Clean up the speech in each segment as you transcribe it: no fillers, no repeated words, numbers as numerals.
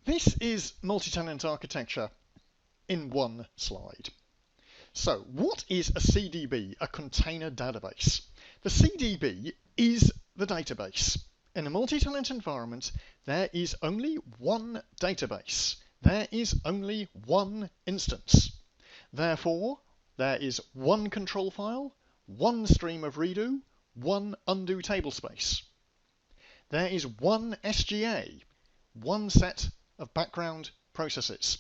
This is multi-tenant architecture in one slide. So what is a CDB, a container database? The CDB is the database. In a multi-tenant environment, there is only one database. There is only one instance. Therefore, there is one control file, one stream of redo, one undo tablespace. There is one SGA, one set of background processes.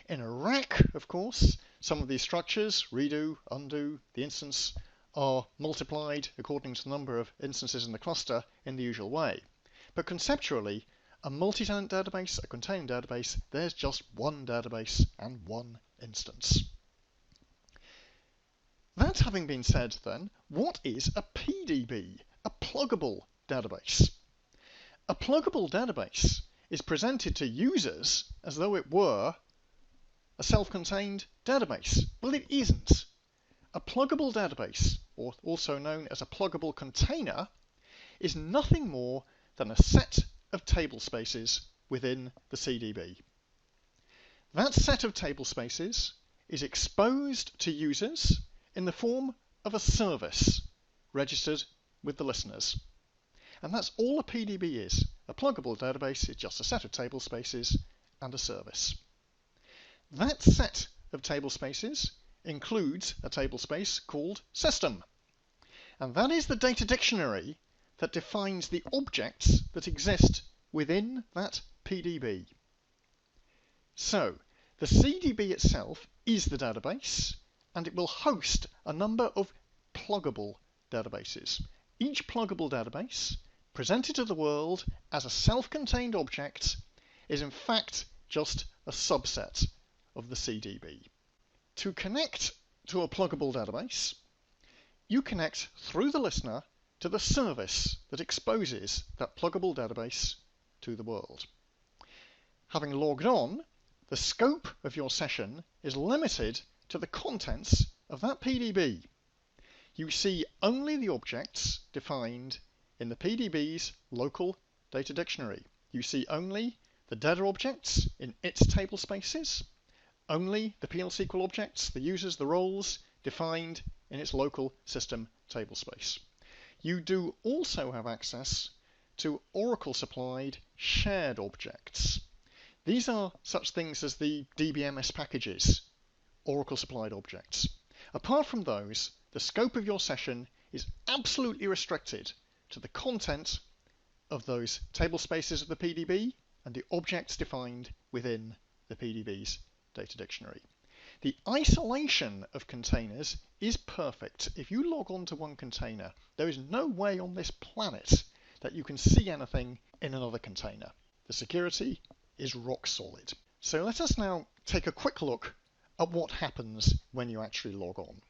In a rack, of course, some of these structures, redo, undo, the instance, are multiplied according to the number of instances in the cluster in the usual way. But conceptually, a multi-tenant database, a container database, there's just one database and one instance. That having been said then, what is a PDB, a pluggable database? A pluggable database is presented to users as though it were a self-contained database. Well, it isn't. A pluggable database, or also known as a pluggable container, is nothing more than a set of table spaces within the CDB. That set of table spaces is exposed to users in the form of a service registered with the listeners. And that's all a PDB is. A pluggable database is just a set of table spaces and a service. That set of table spaces includes a table space called system. And that is the data dictionary that defines the objects that exist within that PDB. So, the CDB itself is the database, and it will host a number of pluggable databases. Each pluggable database, presented to the world as a self-contained object, is in fact just a subset of the CDB. To connect to a pluggable database, you connect through the listener to the service that exposes that pluggable database to the world. Having logged on, the scope of your session is limited to the contents of that PDB. You see only the objects defined in the PDB's local data dictionary. You see only the data objects in its table spaces, only the PL/SQL objects, the users, the roles, defined in its local system tablespace. You do also have access to Oracle-supplied shared objects. These are such things as the DBMS packages, Oracle-supplied objects. Apart from those, the scope of your session is absolutely restricted to the content of those table spaces of the PDB and the objects defined within the PDB's data dictionary. The isolation of containers is perfect. If you log on to one container, there is no way on this planet that you can see anything in another container. The security is rock solid. So let us now take a quick look at what happens when you actually log on.